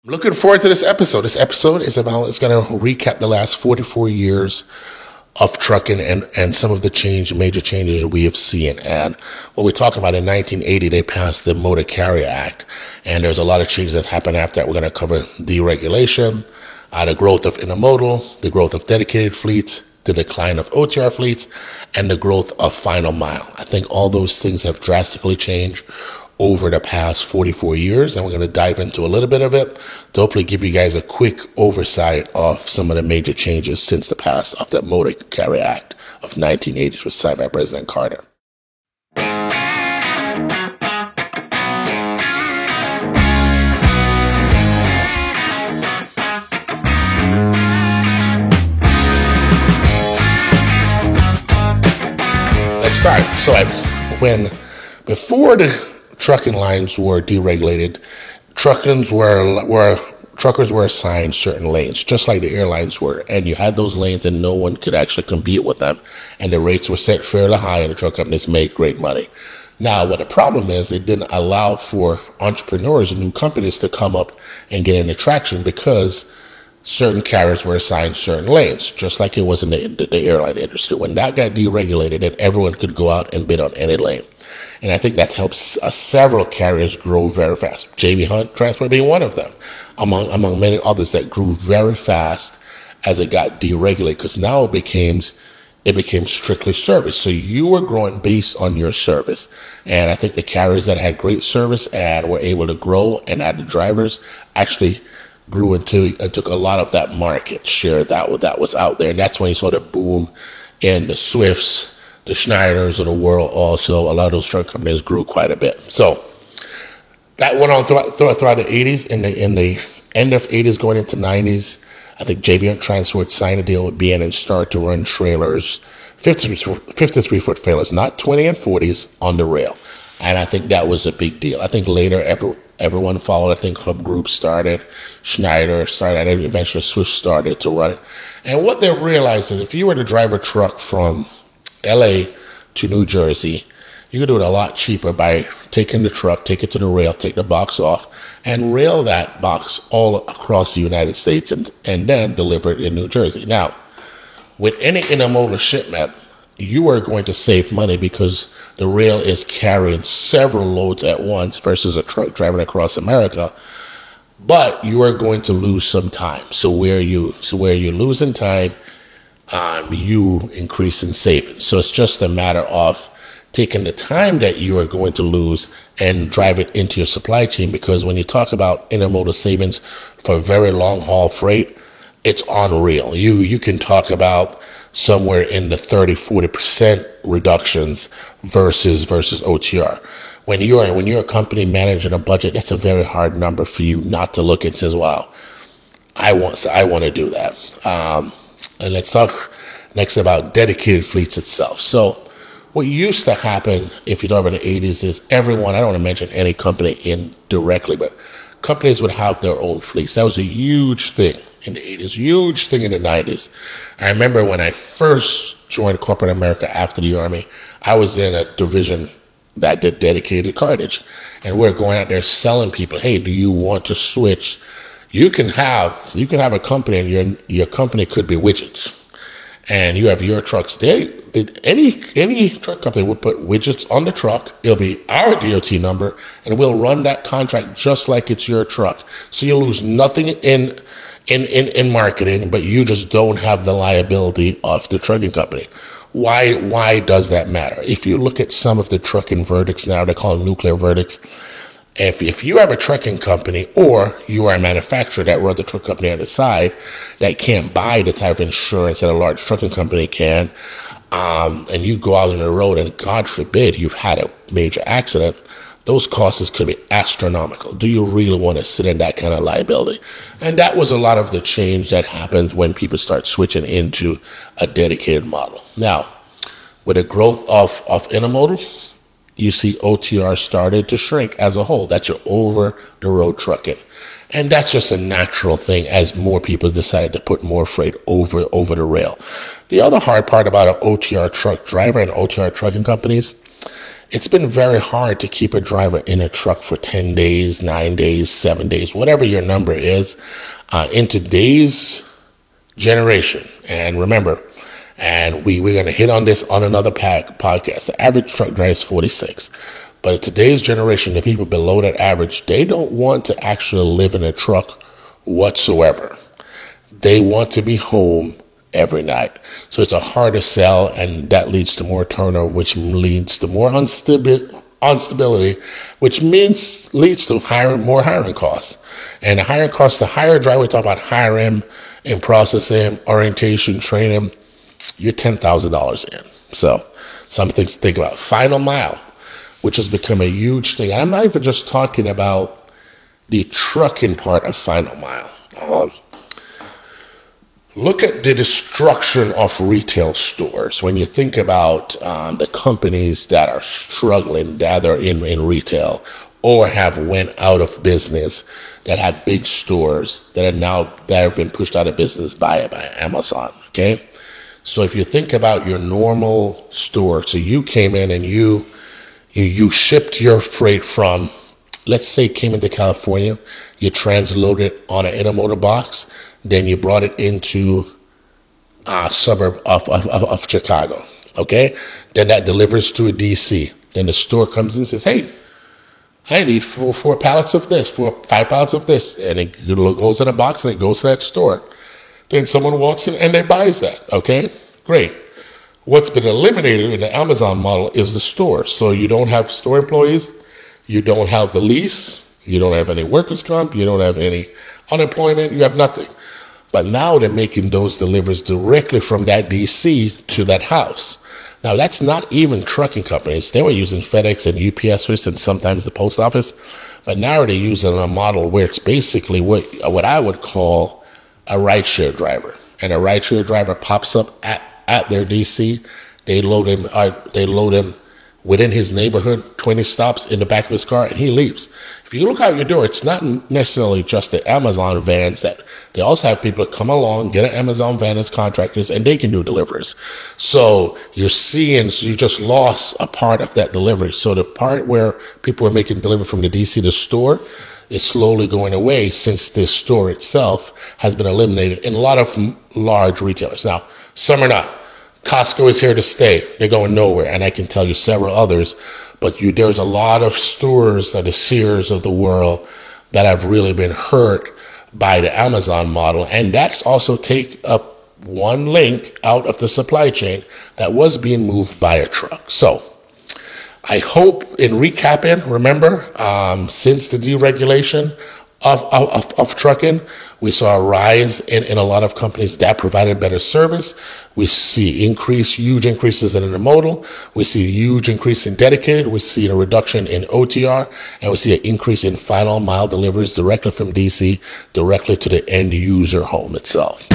Looking forward to this episode. This episode is it's going to recap the last 44 years of trucking and some of the major changes that we have seen. And what we're talking about, in 1980, they passed the Motor Carrier Act. And there's a lot of changes that happened after that. We're going to cover deregulation, the growth of intermodal, the growth of dedicated fleets, the decline of OTR fleets, and the growth of final mile. I think all those things have drastically changed over the past 44 years, and we're going to dive into a little bit of it to hopefully give you guys a quick oversight of some of the major changes since the pass of the Motor Carrier Act of 1980, which was signed by President Carter. Let's start. So before the trucking lines were deregulated, truckers were assigned certain lanes, just like the airlines were, and you had those lanes and no one could actually compete with them, and the rates were set fairly high and the truck companies made great money. Now, what the problem is, it didn't allow for entrepreneurs and new companies to come up and get into traction because certain carriers were assigned certain lanes, just like it was in the airline industry. When that got deregulated, then everyone could go out and bid on any lane. And I think that helps several carriers grow very fast. J.B. Hunt Transport being one of them, among many others that grew very fast as it got deregulated, because now it became strictly service. So you were growing based on your service. And I think the carriers that had great service and were able to grow and add the drivers actually grew into and took a lot of that market share that was out there. And that's when you saw the boom in the Swifts, the Schneiders of the world. Also, a lot of those truck companies grew quite a bit. So that went on throughout the 80s. In the end of 80s going into 90s, I think J.B. Hunt Transport signed a deal with BN and started to run trailers, 53-foot trailers, not 20 and 40s, on the rail. And I think that was a big deal. I think later everyone followed. I think Hub Group started, Schneider started, and eventually Swift started to run it. And what they've realized is if you were to drive a truck from LA to New Jersey, you could do it a lot cheaper by taking the truck, take it to the rail, take the box off, and rail that box all across the United States and then deliver it in New Jersey. Now, with any intermodal shipment, you are going to save money because the rail is carrying several loads at once versus a truck driving across America. But you are going to lose some time. So where you're losing time, you increase in savings. So it's just a matter of taking the time that you are going to lose and drive it into your supply chain. Because when you talk about intermodal savings for very long haul freight, it's unreal. You can talk about somewhere in the 30-40% reductions versus OTR. When you're a company managing a budget, that's a very hard number for you not to look and say, "Wow, I want to do that." And let's talk next about dedicated fleets itself. So what used to happen, if you talk about the 80s, is everyone, I don't want to mention any company indirectly, but companies would have their own fleets. That was a huge thing in the 80s, huge thing in the 90s. I remember when I first joined corporate America after the Army, I was in a division that did dedicated cartage. And we're going out there selling people, hey, do you want to switch? You can have a company, and your company could be widgets. And you have your trucks. Any truck company would put widgets on the truck. It'll be our DOT number, and we'll run that contract just like it's your truck. So you lose nothing in marketing, but you just don't have the liability of the trucking company. Why does that matter? If you look at some of the trucking verdicts now, they call them nuclear verdicts. If you have a trucking company or you are a manufacturer that runs a truck company on the side that can't buy the type of insurance that a large trucking company can, and you go out on the road and God forbid you've had a major accident, those costs could be astronomical. Do you really want to sit in that kind of liability? And that was a lot of the change that happened when people start switching into a dedicated model. Now, with the growth of intermodal, you see OTR started to shrink as a whole. That's your over-the-road trucking. And that's just a natural thing as more people decided to put more freight over the rail. The other hard part about an OTR truck driver and OTR trucking companies it's been very hard to keep a driver in a truck for 10 days, 9 days, 7 days, whatever your number is, in today's generation. And remember, and we're going to hit on this on another podcast. The average truck driver is 46. But in today's generation, the people below that average, they don't want to actually live in a truck whatsoever. They want to be home every night. So it's a harder sell, and that leads to more turnover, which leads to more instability, which leads to more hiring costs. And the hiring costs, the hire a driver, we talk about hiring and processing, orientation, training, you're $10,000 in. So some things to think about. Final mile, which has become a huge thing. I'm not even just talking about the trucking part of final mile. Look at the destruction of retail stores. When you think about the companies that are struggling, that are in retail or have went out of business, that have big stores that have been pushed out of business by Amazon. Okay, so if you think about your normal store, so you came in and you shipped your freight from, let's say, came into California, you transloaded it on an intermodal box, then you brought it into a suburb of Chicago, okay? Then that delivers to a DC. Then the store comes in and says, hey, I need four pallets of this, 5 pallets of this. And it goes in a box and it goes to that store. Then someone walks in and they buys that, okay? Great. What's been eliminated in the Amazon model is the store. So you don't have store employees, you don't have the lease, you don't have any workers' comp, you don't have any unemployment, you have nothing. But now they're making those deliveries directly from that DC to that house. Now, that's not even trucking companies. They were using FedEx and UPS and sometimes the post office. But now they're using a model where it's basically what I would call a rideshare driver. And a rideshare driver pops up at their DC. They load him within his neighborhood, 20 stops in the back of his car, and he leaves. If you look out your door, it's not necessarily just the Amazon vans. That they also have people come along, get an Amazon van as contractors, and they can do deliveries. So you just lost a part of that delivery. So the part where people are making delivery from the DC to store is slowly going away, since this store itself has been eliminated in a lot of large retailers. Now, some are not. Costco is here to stay. They're going nowhere. And I can tell you several others. But there's a lot of stores, the Sears of the world, that have really been hurt by the Amazon model. And that's also take up one link out of the supply chain that was being moved by a truck. So I hope, in recapping, remember, since the deregulation of trucking, we saw a rise in a lot of companies that provided better service. We see huge increases in intermodal. We see a huge increase in dedicated. We see a reduction in OTR, and we see an increase in final mile deliveries directly from DC, directly to the end user home itself.